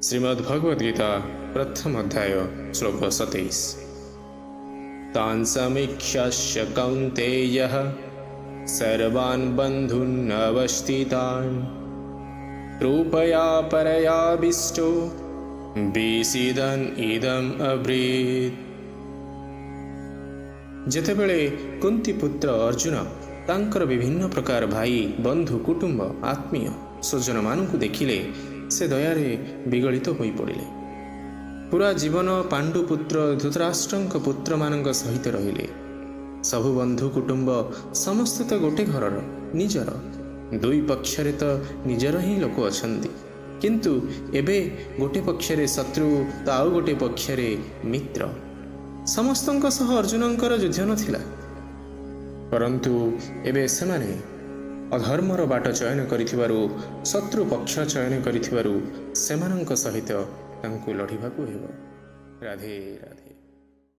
श्रीमद्भगवद्गीता प्रथम अध्याय श्लोक 27। तान् समीक्ष्य कौन्तेयः सर्वान् बन्धून् अवस्थितान् कृपया परयाविष्टो विषीदन् इदम् अब्रीत्। जेतेबेले कुंती पुत्र अर्जुन तांकर विभिन्न प्रकार भाई बंधु कुटुंब आत्मीय स्वजन मानू देखिले से दयारे विगलित होई पड़िले। पूरा जीवन पांडुपुत्र धृतराष्ट्रंक पुत्र मानक सहित रहिले। सबु बंधु कुटुंब समस्त तो गोटे घरर निजर, दुई पक्षरे तो निजर ही लोक अछंती, किंतु एबे गोटे पक्षरे शत्रु तो आउ गोटे पक्षरे मित्र। समस्तंक सह अर्जुनंकर युद्ध नथिला, परंतु एबे सेमाने अधर्मर बाट चयन करिथिबारु शत्रु पक्ष चयन करिथिबारु सेमानंक सहित तांकु लढिबाकु हेबो। राधे राधे।